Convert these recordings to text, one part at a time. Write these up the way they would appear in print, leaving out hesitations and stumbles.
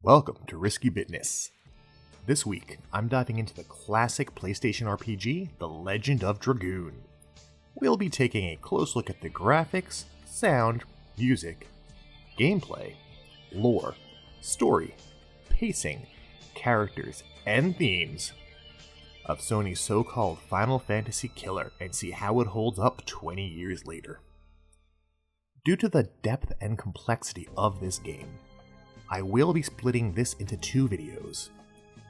Welcome to Risky Bitness. This week, I'm diving into the classic PlayStation RPG, The Legend of Dragoon. We'll be taking a close look at the graphics, sound, music, gameplay, lore, story, pacing, characters, and themes of Sony's so-called Final Fantasy killer and see how it holds up 20 years later. Due to the depth and complexity of this game, I will be splitting this into two videos.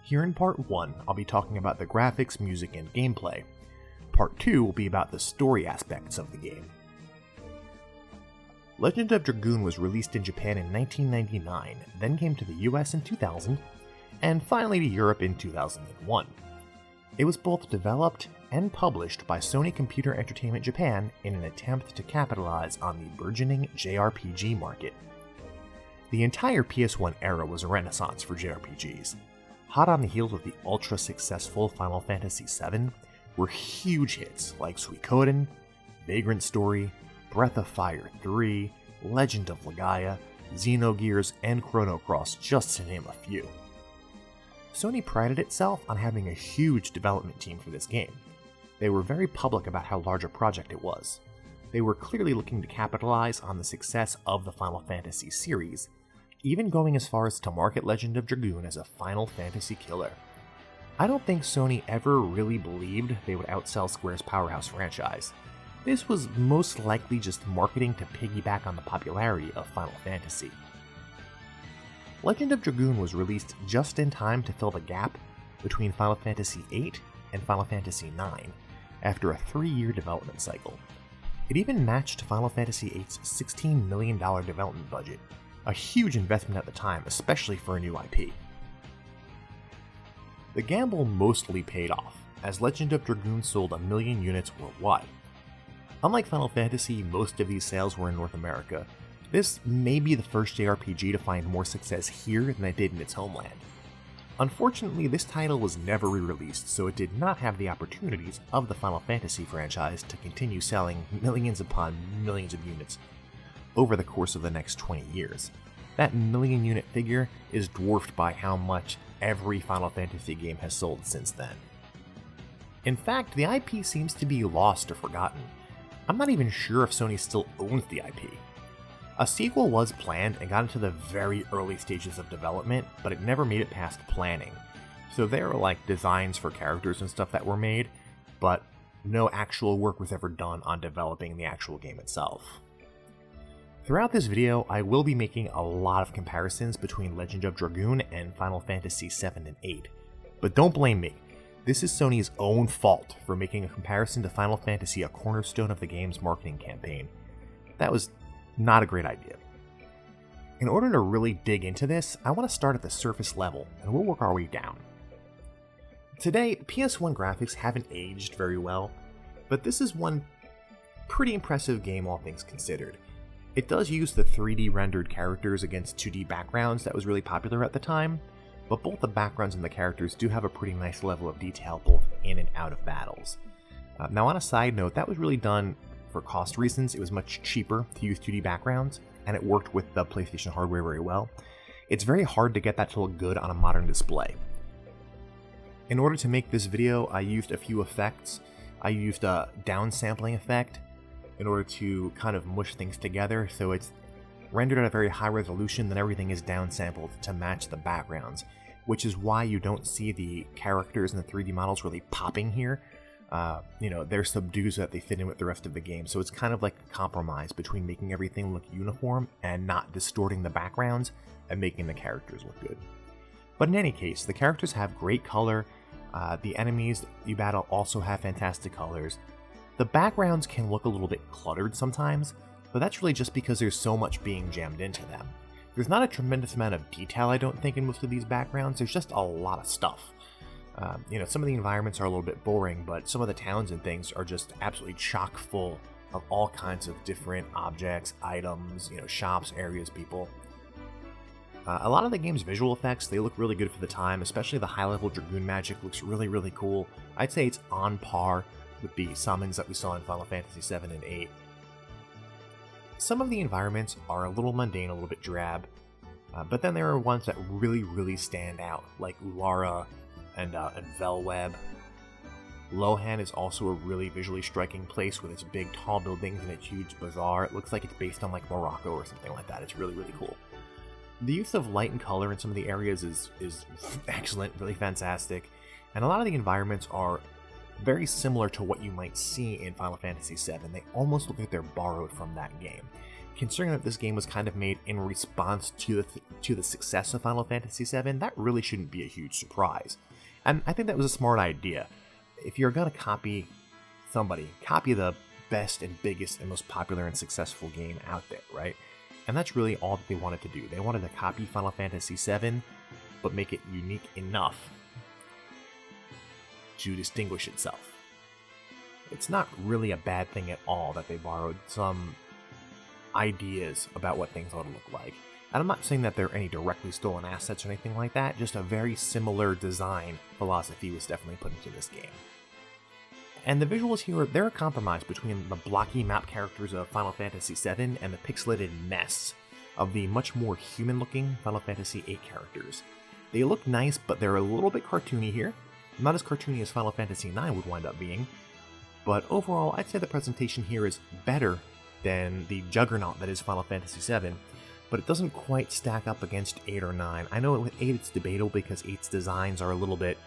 Here in part 1, I'll be talking about the graphics, music, and gameplay. Part 2 will be about the story aspects of the game. Legend of Dragoon was released in Japan in 1999, then came to the US in 2000, and finally to Europe in 2001. It was both developed and published by Sony Computer Entertainment Japan in an attempt to capitalize on the burgeoning JRPG market. The entire PS1 era was a renaissance for JRPGs. Hot on the heels of the ultra-successful Final Fantasy VII were huge hits like Suikoden, Vagrant Story, Breath of Fire 3, Legend of Legaia, Xenogears, and Chrono Cross, just to name a few. Sony prided itself on having a huge development team for this game. They were very public about how large a project it was. They were clearly looking to capitalize on the success of the Final Fantasy series, even going as far as to market Legend of Dragoon as a Final Fantasy killer. I don't think Sony ever really believed they would outsell Square's powerhouse franchise. This was most likely just marketing to piggyback on the popularity of Final Fantasy. Legend of Dragoon was released just in time to fill the gap between Final Fantasy VIII and Final Fantasy IX, after a 3-year development cycle. It even matched Final Fantasy VIII's $16 million development budget, a huge investment at the time, especially for a new IP. The gamble mostly paid off, as Legend of Dragoon sold 1 million units worldwide. Unlike Final Fantasy, most of these sales were in North America. This may be the first JRPG to find more success here than it did in its homeland. Unfortunately, this title was never re-released, so it did not have the opportunities of the Final Fantasy franchise to continue selling millions upon millions of units over the course of the next 20 years. That million-unit figure is dwarfed by how much every Final Fantasy game has sold since then. In fact, the IP seems to be lost or forgotten. I'm not even sure if Sony still owns the IP. A sequel was planned and got into the very early stages of development, but it never made it past planning. So there were like designs for characters and stuff that were made, but no actual work was ever done on developing the actual game itself. Throughout this video, I will be making a lot of comparisons between Legend of Dragoon and Final Fantasy VII and VIII, but don't blame me. This is Sony's own fault for making a comparison to Final Fantasy a cornerstone of the game's marketing campaign. That was not a great idea. In order to really dig into this, I want to start at the surface level, and we'll work our way down. Today, PS1 graphics haven't aged very well, but this is one pretty impressive game all things considered. It does use the 3D rendered characters against 2D backgrounds that was really popular at the time, but both the backgrounds and the characters do have a pretty nice level of detail both in and out of battles. Now on a side note, that was really done for cost reasons. It was much cheaper to use 2D backgrounds, and it worked with the PlayStation hardware very well. It's very hard to get that to look good on a modern display. In order to make this video, I used a few effects. I used a downsampling effect in order to kind of mush things together, so it's rendered at a very high resolution, then everything is downsampled to match the backgrounds, which is why you don't see the characters and the 3D models really popping here. They're subdued so that they fit in with the rest of the game, so it's kind of like a compromise between making everything look uniform and not distorting the backgrounds and making the characters look good. But in any case, the characters have great color, the enemies you battle also have fantastic colors. The backgrounds can look a little bit cluttered sometimes, but that's really just because there's so much being jammed into them. There's not a tremendous amount of detail, I don't think, in most of these backgrounds. There's just a lot of stuff. Some of the environments are a little bit boring, but some of the towns and things are just absolutely chock full of all kinds of different objects, items, shops, areas, people. A lot of the game's visual effects, they look really good for the time, especially the high-level Dragoon magic looks really, really cool. I'd say it's on par with the summons that we saw in Final Fantasy VII and VIII. Some of the environments are a little mundane, a little bit drab. But then there are ones that really stand out, like Ulara and Velweb. Lohan is also a really visually striking place with its big tall buildings and its huge bazaar. It looks like it's based on like Morocco or something like that. It's really cool. The use of light and color in some of the areas is excellent, really fantastic, and a lot of the environments are very similar to what you might see in Final Fantasy VII. They almost look like they're borrowed from that game. Considering that this game was kind of made in response to the success of Final Fantasy VII, that really shouldn't be a huge surprise. And I think that was a smart idea. If you're going to copy somebody, copy the best and biggest and most popular and successful game out there, right? And that's really all that they wanted to do. They wanted to copy Final Fantasy VII, but make it unique enough to distinguish itself. It's not really a bad thing at all that they borrowed some ideas about what things ought to look like. And I'm not saying that there are any directly stolen assets or anything like that, just a very similar design philosophy was definitely put into this game. And the visuals here, they're a compromise between the blocky map characters of Final Fantasy VII and the pixelated mess of the much more human-looking Final Fantasy VIII characters. They look nice, but they're a little bit cartoony here. Not as cartoony as Final Fantasy IX would wind up being, but overall, I'd say the presentation here is better than the juggernaut that is Final Fantasy VII, but it doesn't quite stack up against 8 or 9. I know with 8 it's debatable because 8's designs are a little bit...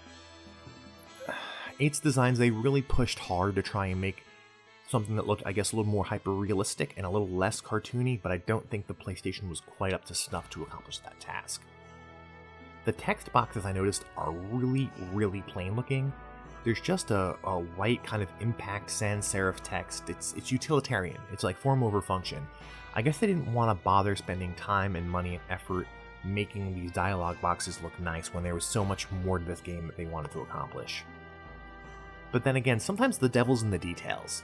8's designs, they really pushed hard to try and make something that looked, I guess, a little more hyper-realistic and a little less cartoony, but I don't think the PlayStation was quite up to snuff to accomplish that task. The text boxes I noticed are really plain looking. There's just a white kind of impact sans serif text. It's utilitarian. It's like form over function. I guess they didn't want to bother spending time and money and effort making these dialogue boxes look nice when there was so much more to this game that they wanted to accomplish. But then again, sometimes the devil's in the details.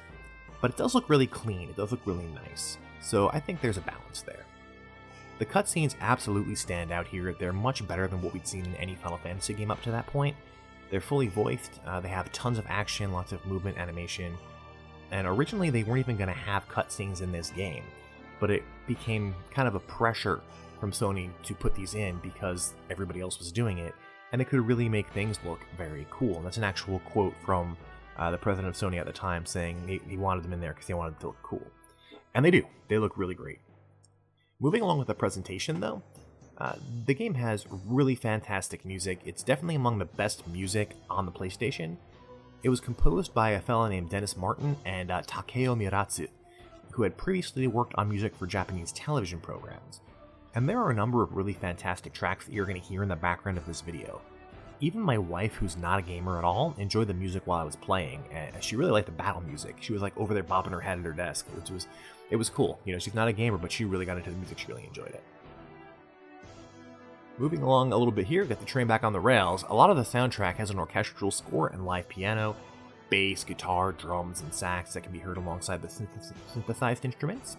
But it does look really clean, it does look really nice, so I think there's a balance there. The cutscenes absolutely stand out here. They're much better than what we'd seen in any Final Fantasy game up to that point. They're fully voiced, they have tons of action, lots of movement, animation, and originally they weren't even going to have cutscenes in this game, but it became kind of a pressure from Sony to put these in because everybody else was doing it, and it could really make things look very cool. And that's an actual quote from the president of Sony at the time saying he wanted them in there because they wanted it to look cool. And they do. They look really great. Moving along with the presentation, though, the game has really fantastic music. It's definitely among the best music on the PlayStation. It was composed by a fellow named Dennis Martin and Takeo Miratsu, who had previously worked on music for Japanese television programs. And there are a number of really fantastic tracks that you're going to hear in the background of this video. Even my wife, who's not a gamer at all, enjoyed the music while I was playing, and she really liked the battle music. She was like over there bobbing her head at her desk, it was cool. You know, she's not a gamer, but she really got into the music, she really enjoyed it. Moving along a little bit here, get the train back on the rails. A lot of the soundtrack has an orchestral score and live piano, bass, guitar, drums, and sax that can be heard alongside the synthesized instruments.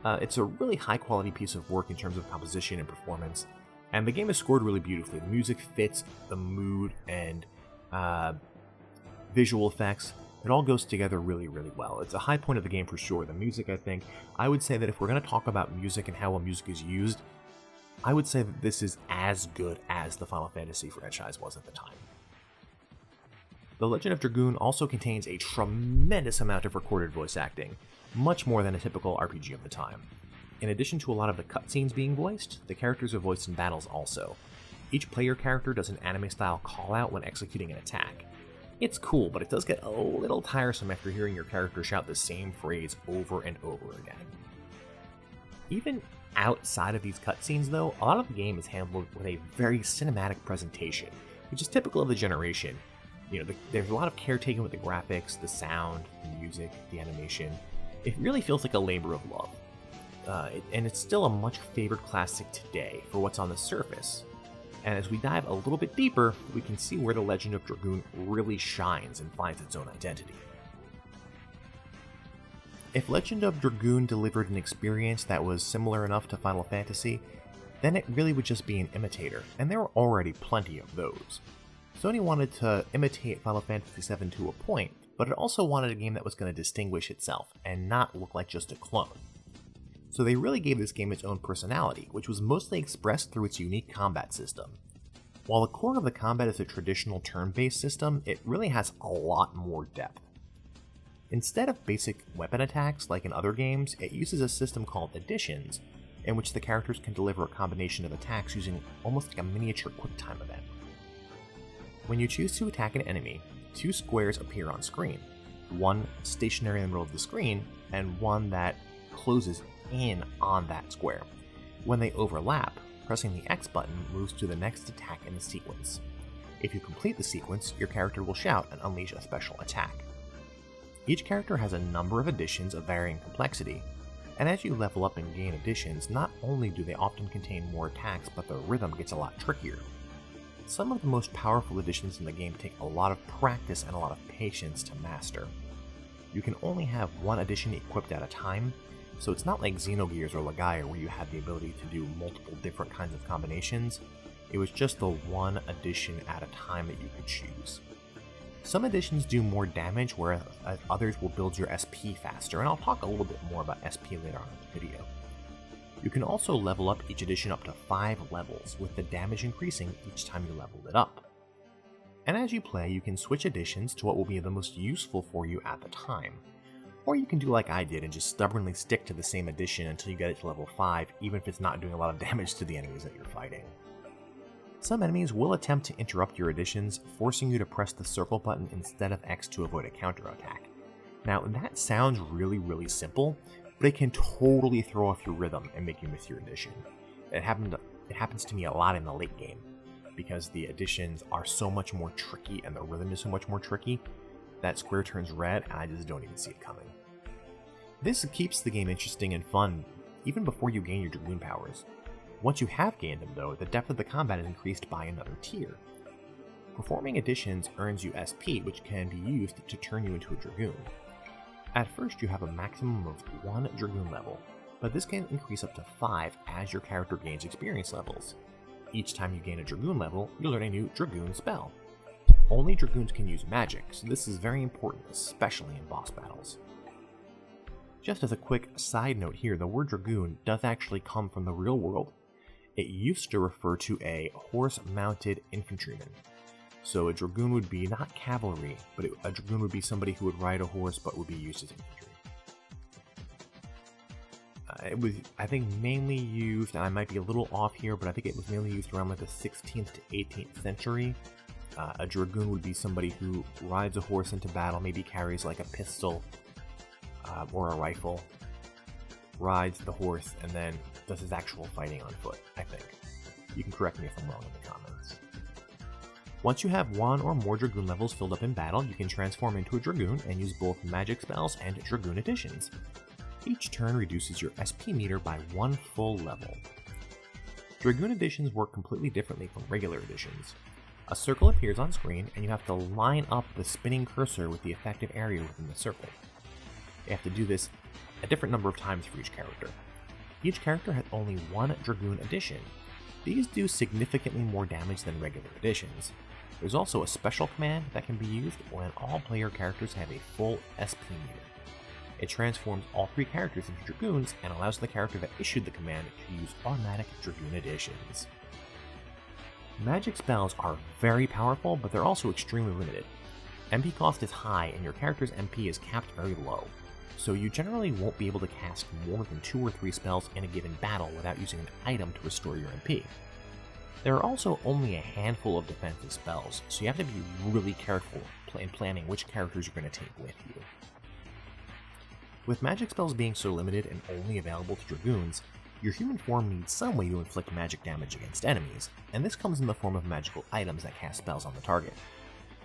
It's a really high-quality piece of work in terms of composition and performance, and the game is scored really beautifully. The music fits the mood and visual effects. It all goes together really well. It's a high point of the game for sure. The music, I would say that if we're going to talk about music and how well music is used, I would say that this is as good as the Final Fantasy franchise was at the time. The Legend of Dragoon also contains a tremendous amount of recorded voice acting, much more than a typical RPG of the time. In addition to a lot of the cutscenes being voiced, the characters are voiced in battles also. Each player character does an anime-style call-out when executing an attack. It's cool, but it does get a little tiresome after hearing your character shout the same phrase over and over again. Even outside of these cutscenes though, a lot of the game is handled with a very cinematic presentation, which is typical of the generation. You know, there's a lot of care taken with the graphics, the sound, the music, the animation. It really feels like a labor of love. And it's still a much favored classic today for what's on the surface. And as we dive a little bit deeper, we can see where the Legend of Dragoon really shines and finds its own identity. If Legend of Dragoon delivered an experience that was similar enough to Final Fantasy, then it really would just be an imitator, and there were already plenty of those. Sony wanted to imitate Final Fantasy VII to a point, but it also wanted a game that was going to distinguish itself and not look like just a clone. So so they really gave this game its own personality, which was mostly expressed through its unique combat system. While the core of the combat is a traditional turn-based system, it really has a lot more depth. Instead of basic weapon attacks like in other games, it uses a system called additions, in which the characters can deliver a combination of attacks using almost like a miniature QuickTime event. When you choose to attack an enemy, two squares appear on screen, one stationary in the middle of the screen, and one that closes in on that square. When they overlap, pressing the X button moves to the next attack in the sequence. If you complete the sequence, your character will shout and unleash a special attack. Each character has a number of additions of varying complexity, and as you level up and gain additions, not only do they often contain more attacks, but the rhythm gets a lot trickier. Some of the most powerful additions in the game take a lot of practice and a lot of patience to master. You can only have one addition equipped at a time, so it's not like Xenogears or Legaia where you had the ability to do multiple different kinds of combinations. It was just the one addition at a time that you could choose. Some additions do more damage, whereas others will build your SP faster, and I'll talk a little bit more about SP later on in the video. You can also level up each addition up to 5 levels, with the damage increasing each time you level it up. And as you play, you can switch additions to what will be the most useful for you at the time. Or you can do like I did and just stubbornly stick to the same addition until you get it to level 5, even if it's not doing a lot of damage to the enemies that you're fighting. Some enemies will attempt to interrupt your additions, forcing you to press the circle button instead of X to avoid a counterattack. Now that sounds really simple, but it can totally throw off your rhythm and make you miss your addition. It happens to me a lot in the late game, because the additions are so much more tricky and the rhythm is so much more tricky, that square turns red and I just don't even see it coming. This keeps the game interesting and fun even before you gain your Dragoon powers. Once you have gained them though, the depth of the combat is increased by another tier. Performing additions earns you SP, which can be used to turn you into a Dragoon. At first you have a maximum of 1 Dragoon level, but this can increase up to 5 as your character gains experience levels. Each time you gain a Dragoon level, you learn a new Dragoon spell. Only Dragoons can use magic, so this is very important, especially in boss battles. Just as a quick side note here, the word Dragoon does actually come from the real world. It used to refer to a horse-mounted infantryman. So a Dragoon would be not cavalry, but a Dragoon would be somebody who would ride a horse but would be used as infantry. It was, I think, mainly used, and I might be a little off here, but I think it was mainly used around like the 16th to 18th century. A Dragoon would be somebody who rides a horse into battle, maybe carries like a pistol or a rifle, rides the horse, and then does his actual fighting on foot, I think. You can correct me if I'm wrong in the comments. Once you have 1 or more Dragoon levels filled up in battle, you can transform into a Dragoon and use both magic spells and Dragoon additions. Each turn reduces your SP meter by 1 full level. Dragoon additions work completely differently from regular additions. A circle appears on screen, and you have to line up the spinning cursor with the effective area within the circle. You have to do this a different number of times for each character. Each character has only 1 Dragoon addition. These do significantly more damage than regular additions. There's also a special command that can be used when all player characters have a full SP meter. It transforms all 3 characters into Dragoons and allows the character that issued the command to use automatic Dragoon additions. Magic spells are very powerful, but they're also extremely limited. MP cost is high and your character's MP is capped very low, so you generally won't be able to cast more than 2 or 3 spells in a given battle without using an item to restore your MP. There are also only a handful of defensive spells, so you have to be really careful in planning which characters you're going to take with you. With magic spells being so limited and only available to Dragoons, your human form needs some way to inflict magic damage against enemies, and this comes in the form of magical items that cast spells on the target.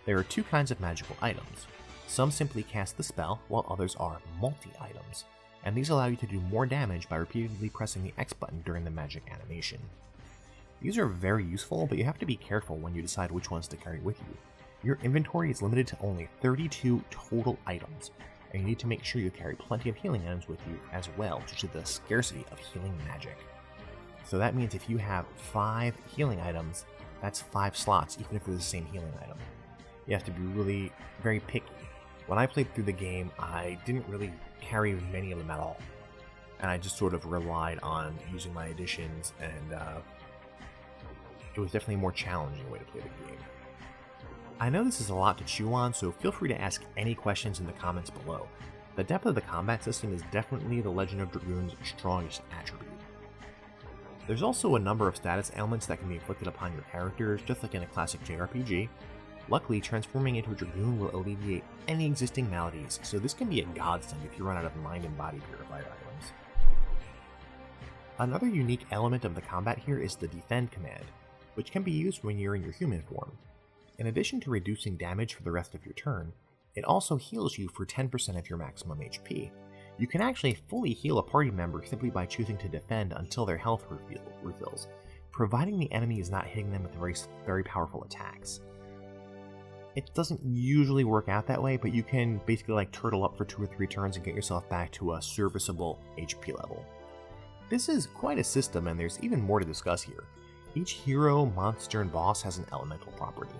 There are 2 kinds of magical items. Some simply cast the spell, while others are multi-items, and these allow you to do more damage by repeatedly pressing the X button during the magic animation. These are very useful, but you have to be careful when you decide which ones to carry with you. Your inventory is limited to only 32 total items, and you need to make sure you carry plenty of healing items with you as well due to the scarcity of healing magic. So that means if you have 5 healing items, that's 5 slots even if they're the same healing item. You have to be really very picky. When I played through the game, I didn't really carry many of them at all. and I just sort of relied on using my additions, and it was definitely a more challenging way to play the game. I know this is a lot to chew on, so feel free to ask any questions in the comments below. The depth of the combat system is definitely the Legend of Dragoon's strongest attribute. There's also a number of status ailments that can be inflicted upon your characters, just like in a classic JRPG. Luckily, transforming into a Dragoon will alleviate any existing maladies, so this can be a godsend if you run out of mind and body purifier items. Another unique element of the combat here is the Defend command, which can be used when you're in your human form. In addition to reducing damage for the rest of your turn, it also heals you for 10% of your maximum HP. You can actually fully heal a party member simply by choosing to defend until their health refills, providing the enemy is not hitting them with very powerful attacks. It doesn't usually work out that way, but you can basically like turtle up for 2 or 3 turns and get yourself back to a serviceable HP level. This is quite a system, and there's even more to discuss here. Each hero, monster, and boss has an elemental property.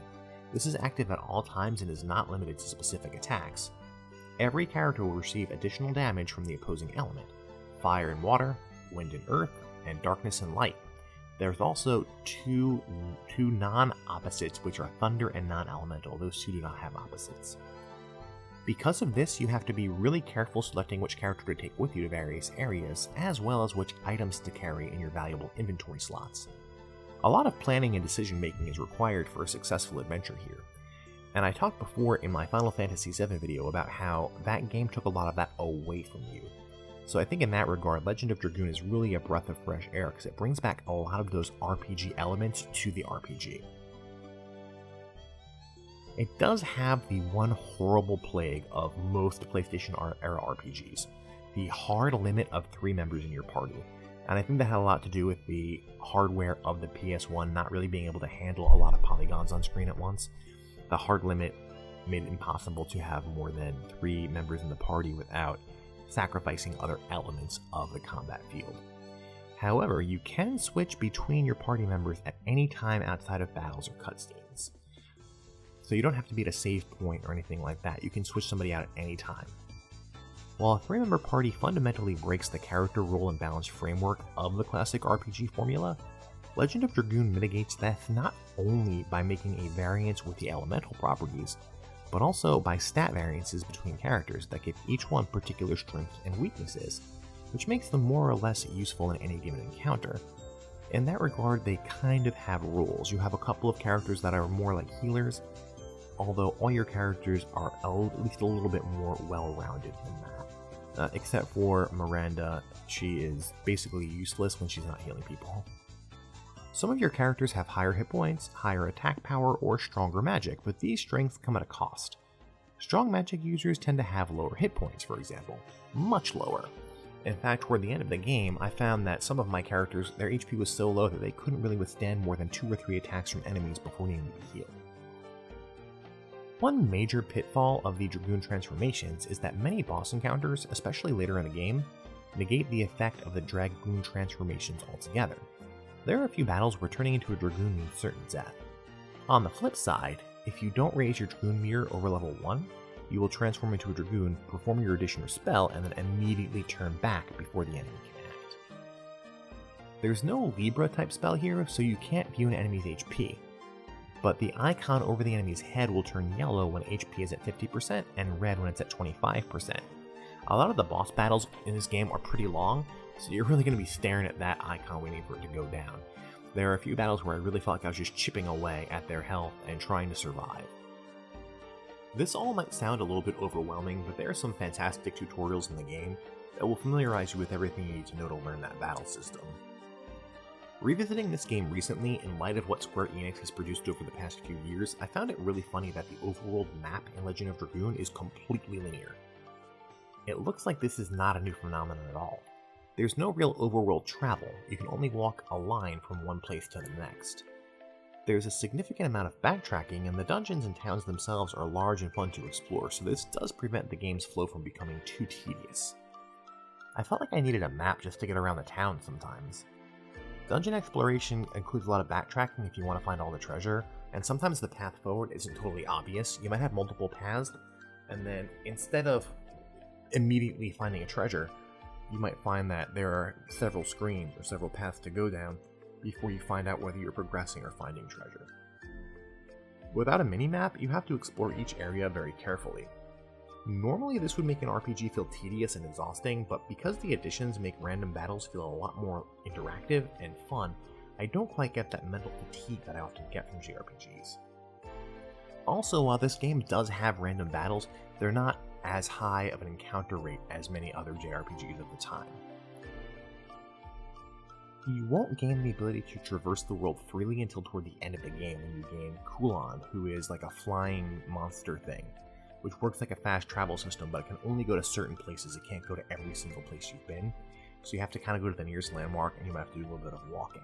This is active at all times and is not limited to specific attacks. Every character will receive additional damage from the opposing element: fire and water, wind and earth, and darkness and light. There's also two non-opposites, which are thunder and non-elemental. Those two do not have opposites. Because of this, you have to be really careful selecting which character to take with you to various areas, as well as which items to carry in your valuable inventory slots. A lot of planning and decision making is required for a successful adventure here, and I talked before in my Final Fantasy VII video about how that game took a lot of that away from you. So I think in that regard, Legend of Dragoon is really a breath of fresh air because it brings back a lot of those RPG elements to the RPG. It does have the one horrible plague of most PlayStation era RPGs, the hard limit of 3 members in your party. And I think that had a lot to do with the hardware of the PS1 not really being able to handle a lot of polygons on screen at once. The hard limit made it impossible to have more than 3 members in the party without sacrificing other elements of the combat field. However, you can switch between your party members at any time outside of battles or cutscenes. So you don't have to be at a save point or anything like that. You can switch somebody out at any time. While a 3-member party fundamentally breaks the character role and balance framework of the classic RPG formula, Legend of Dragoon mitigates that not only by making a variance with the elemental properties, but also by stat variances between characters that give each one particular strengths and weaknesses, which makes them more or less useful in any given encounter. In that regard, they kind of have rules. You have a couple of characters that are more like healers, although all your characters are at least a little bit more well-rounded than that. Except for Miranda, she is basically useless when she's not healing people. Some of your characters have higher hit points, higher attack power, or stronger magic, but these strengths come at a cost. Strong magic users tend to have lower hit points, for example, much lower. In fact, toward the end of the game, I found that some of my characters, their HP was so low that they couldn't really withstand more than 2 or 3 attacks from enemies before needing to be healed. One major pitfall of the Dragoon Transformations is that many boss encounters, especially later in the game, negate the effect of the Dragoon Transformations altogether. There are a few battles where turning into a Dragoon means certain death. On the flip side, if you don't raise your Dragoon Mirror over level 1, you will transform into a Dragoon, perform your addition or spell, and then immediately turn back before the enemy can act. There's no Libra type spell here, so you can't view an enemy's HP, but the icon over the enemy's head will turn yellow when HP is at 50% and red when it's at 25%. A lot of the boss battles in this game are pretty long, so you're really going to be staring at that icon waiting for it to go down. There are a few battles where I really felt like I was just chipping away at their health and trying to survive. This all might sound a little bit overwhelming, but there are some fantastic tutorials in the game that will familiarize you with everything you need to know to learn that battle system. Revisiting this game recently, in light of what Square Enix has produced over the past few years, I found it really funny that the overworld map in Legend of Dragoon is completely linear. It looks like this is not a new phenomenon at all. There's no real overworld travel, you can only walk a line from one place to the next. There's a significant amount of backtracking, and the dungeons and towns themselves are large and fun to explore, so this does prevent the game's flow from becoming too tedious. I felt like I needed a map just to get around the town sometimes. Dungeon exploration includes a lot of backtracking if you want to find all the treasure, and sometimes the path forward isn't totally obvious. You might have multiple paths, and then instead of immediately finding a treasure, you might find that there are several screens or several paths to go down before you find out whether you're progressing or finding treasure. Without a minimap, you have to explore each area very carefully. Normally this would make an RPG feel tedious and exhausting, but because the additions make random battles feel a lot more interactive and fun, I don't quite get that mental fatigue that I often get from JRPGs. Also, while this game does have random battles, they're not as high of an encounter rate as many other JRPGs of the time. You won't gain the ability to traverse the world freely until toward the end of the game when you gain Kulon, who is like a flying monster thing, which works like a fast travel system, but it can only go to certain places. It can't go to every single place you've been, so you have to kind of go to the nearest landmark, and you might have to do a little bit of walking,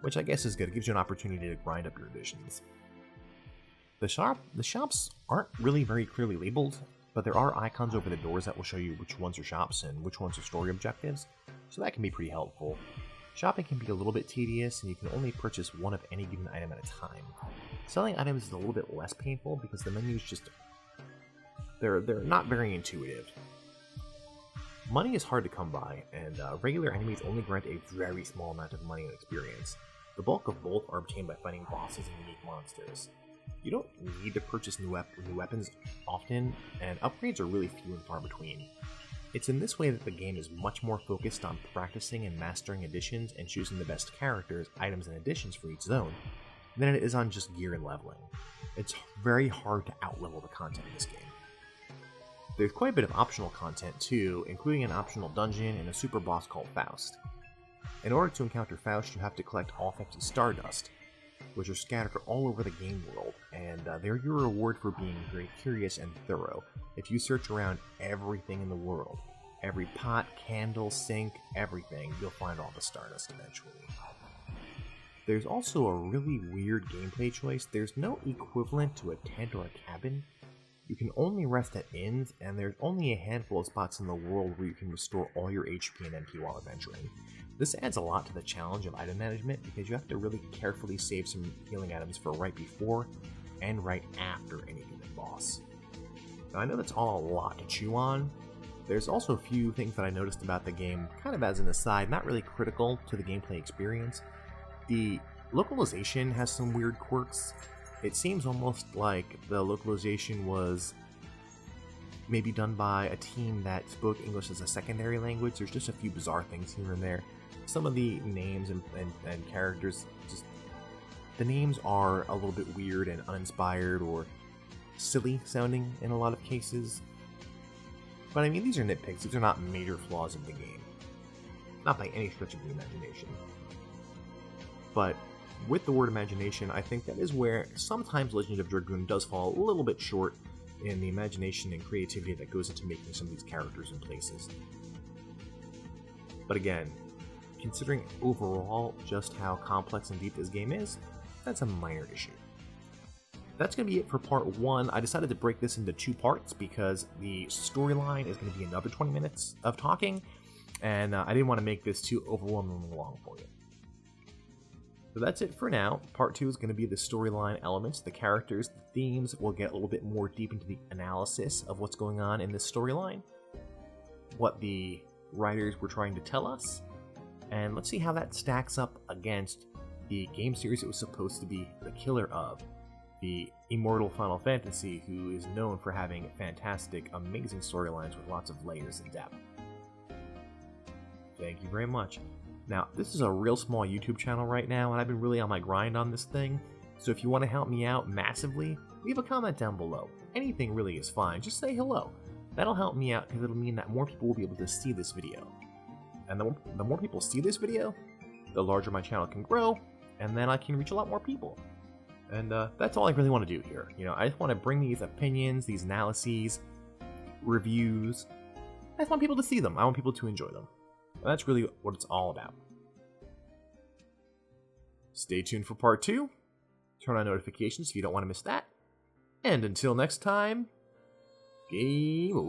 which I guess is good. It gives you an opportunity to grind up your additions. The shops aren't really very clearly labeled, but there are icons over the doors that will show you which ones are shops and which ones are story objectives, so that can be pretty helpful. Shopping can be a little bit tedious, and you can only purchase one of any given item at a time. Selling items is a little bit less painful because the menus just... they're not very intuitive. Money is hard to come by, and regular enemies only grant a very small amount of money and experience. The bulk of both are obtained by fighting bosses and unique monsters. You don't need to purchase new weapons often, and upgrades are really few and far between. It's in this way that the game is much more focused on practicing and mastering additions and choosing the best characters, items, and additions for each zone, than it is on just gear and leveling. It's very hard to outlevel the content in this game. There's quite a bit of optional content too, including an optional dungeon and a super boss called Faust. In order to encounter Faust, you have to collect all 50 Stardust, which are scattered all over the game world, and they're your reward for being very curious and thorough. If you search around everything in the world, every pot, candle, sink, everything, you'll find all the Stardust eventually. There's also a really weird gameplay choice. There's no equivalent to a tent or a cabin. You can only rest at inns, and there's only a handful of spots in the world where you can restore all your HP and MP while adventuring. This adds a lot to the challenge of item management because you have to really carefully save some healing items for right before and right after any given boss. Now I know that's all a lot to chew on. There's also a few things that I noticed about the game, kind of as an aside, not really critical to the gameplay experience. The localization has some weird quirks. It seems almost like the localization was maybe done by a team that spoke English as a secondary language. There's just a few bizarre things here and there. Some of the names and characters, just the names are a little bit weird and uninspired or silly sounding in a lot of cases. But I mean, these are nitpicks. These are not major flaws of the game. Not by any stretch of the imagination. But with the word imagination, I think that is where sometimes Legend of Dragoon does fall a little bit short in the imagination and creativity that goes into making some of these characters and places. But again, considering overall just how complex and deep this game is, that's a minor issue. That's going to be it for part 1. I decided to break this into 2 parts because the storyline is going to be another 20 minutes of talking, and I didn't want to make this too overwhelmingly long for you. So that's it for now. Part 2 is going to be the storyline elements, the characters, the themes. We'll get a little bit more deep into the analysis of what's going on in this storyline, what the writers were trying to tell us, and let's see how that stacks up against the game series it was supposed to be the killer of, the immortal Final Fantasy, who is known for having fantastic, amazing storylines with lots of layers and depth. Thank you very much. Now, this is a real small YouTube channel right now, and I've been really on my grind on this thing, so if you want to help me out massively, leave a comment down below. Anything really is fine, just say hello. That'll help me out because it'll mean that more people will be able to see this video. And the more people see this video, the larger my channel can grow, and then I can reach a lot more people. And that's all I really want to do here. You know, I just want to bring these opinions, these analyses, reviews. I just want people to see them. I want people to enjoy them. And that's really what it's all about. Stay tuned for part 2. Turn on notifications if you don't want to miss that. And until next time, game over.